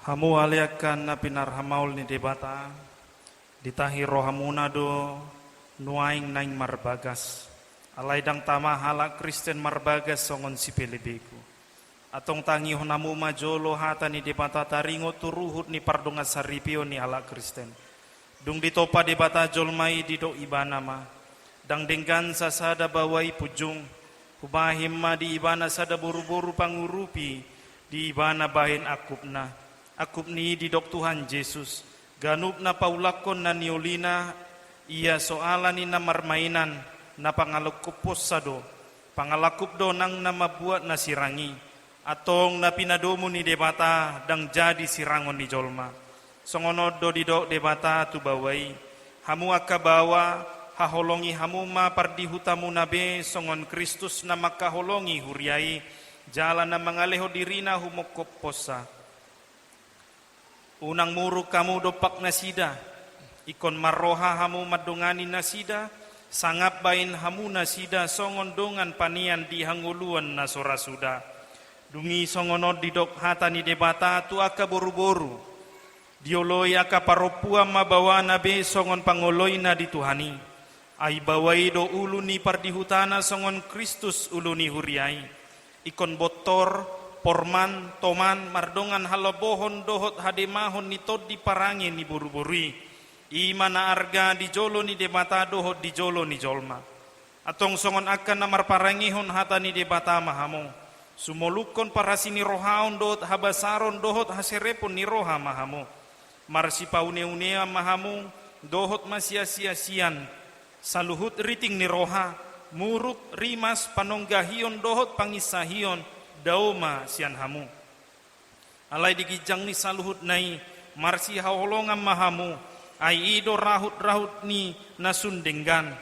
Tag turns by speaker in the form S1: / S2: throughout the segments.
S1: Hamu aliakan na pinarhamaul ni debata ditahi rohamuna do nuaing naing marbagas alaidang tama halak Kristen marbagas songon si pelebeku atong tangi honamu majolo hata ni debata taringo turuhut ni pardonga saripio ni halak Kristen dung ditopa debata jolmai dido ibana ma dang denggan sasada bawai pujung hubahim ma di ibana sada buru-buru pangurupi di ibana bahin akupna akup ni didok Tuhan Yesus ganup na paulakon na niolina iya soalan ni na marmainan na pangalakupos sado pangalakup do nang na mabuat na sirangi atong na pinadomo ni debata dang jadi sirangon ni jolma songonod do didok debata tu bawai hamu akabawa haholongi hamu ma pardihutamu nabe songon Kristus na makaholongi huriai jalan na mangaleho dirina humokoposa unang muruk kamu dopak nasida ikon marroha hamu madongani nasida sangap bain hamu nasida songon dongan panian di hanguluan nasora suda dungi songonod didok hata ni debata tu aka boru-boru dioloi aka paropua mabawa nabe songon pangoloi na dituhani ai bawai do ulu ni pardihutana songon Kristus ulu ni huriai ikon botor porman, toman, mardongan halabohon dohot hademahon ni tod di parangi ni buru-burui. Imana arga di jolo ni debata dohot di jolo ni jolma. Atong songon akan namar parangihon hata ni debata mahamo. Sumolukon parasini rohaon dohot habasaron dohot haserepon ni roha mahamo. Marsi paune-unea mahamo dohot masia-sia-sian. Saluhut riting ni roha. Muruk rimas panonggahion dohot pangisahion. Dauma sian hamu alai digijang ni saluhut nai marsi haolongan mahamu ai ido rahut-rahut ni nasundenggan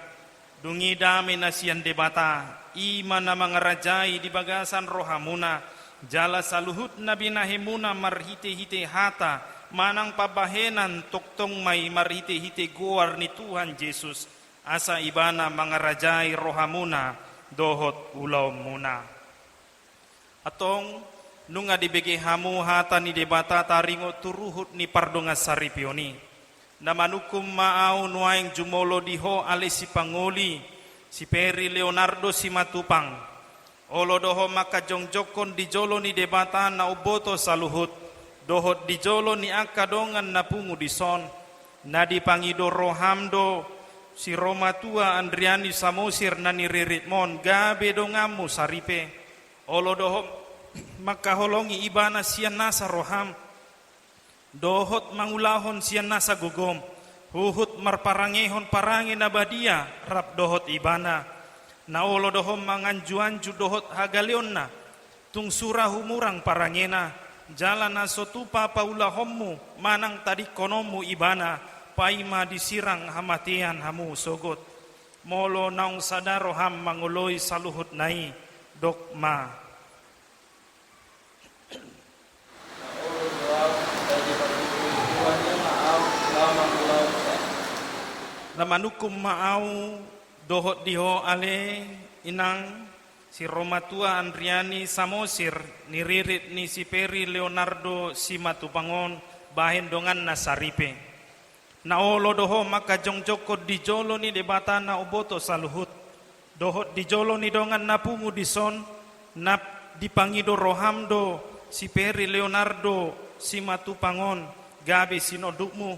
S1: dungi dame nasian debata imana mangarajai di bagasan rohamuna jala saluhut nabi nahemuna marhite-hite hata manang pabahenan toktong mai marhite-hite goar ni Tuhan Yesus asa ibana mangarajai rohamuna dohot ulau muna atong nunga dibege hamu hata ni debata taringo turuhut ni pardonga saripioni namanukum maau nuaing jumolo diho ale si pangoli si Peri Leonardo si matupang olo doho maka jongjokon di jolo ni debata na uboto saluhut dohot di jolo ni akadongan na pungu di son na dipangido rohamdo si Roma tua Andriani Samosir na niriritmon gabe dongamu saripe olo dohot maka holongi ibana sian nasa roham dohot mangulahon sian nasa gugom huhut marparangehon parangi nabadia rap dohot ibana na olo dohom manganju-anju dohot hagaleonna tung surah humurang parangena jalan nasotupa paulahommu manang tadi konomu ibana paima disirang hamatian hamu sogot molo naung sadaroham manguloi saluhut nai dokma namanukum maau dohot diho ale inang si Roma tua Andriani Samosir niririt ni si Peri Leonardo si matupangon bahen dongan nasaripe na olo doho maka jongjoko di jolo ni debata na uboto saluhut dohot di jolo ni dongan napungu di son nap dipangido rohamdo si Peri Leonardo si matupangon gabe sinodukmu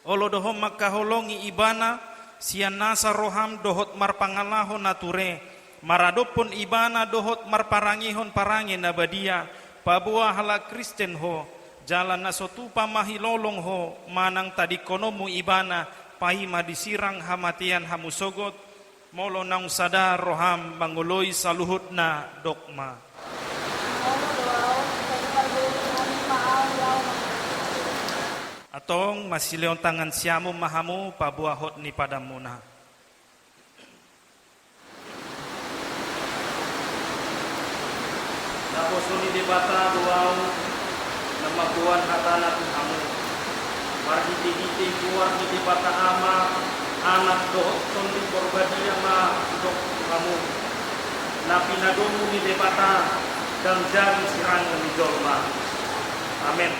S1: olo dohom maka holongi ibana sian nasa roham dohot marpangalahon nature maradopon ibana dohot marparangihon parangi nabadia pabua hala Kristen ho jalan nasotupa mahilolong ho manang tadi konomu ibana paima disirang hamatian hamusogot molo naung sadar roham mangoloi saluhutna dokma atong masileon tangan siamu mahamu pabuahot ni padamuna naposoni debata buau namabuan hatana tuhamu marhiti-hiti kuar ni debata ama anak dohot tondi korbadia ma dok tuhamu napinadomu ni debata dan jadi sirangan ni jolma Amin.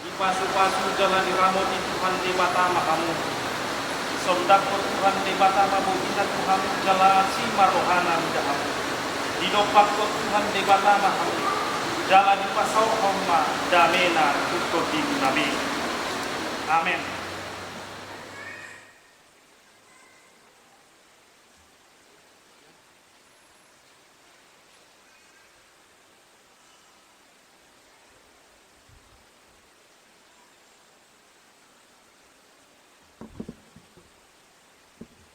S1: Ipasu-pasu jalani ramoti Tuhan debatama kamu. Sondako Tuhan debatama bukina Tuhan jala sima rohana jahamu. Didopak ko Tuhan debatama kamu. Jala di pasau homa damena tukko di nabi. Amin.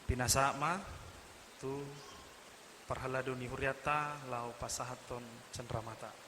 S1: Pinasama tu parhaladuni huriata lau pasahaton cendramata.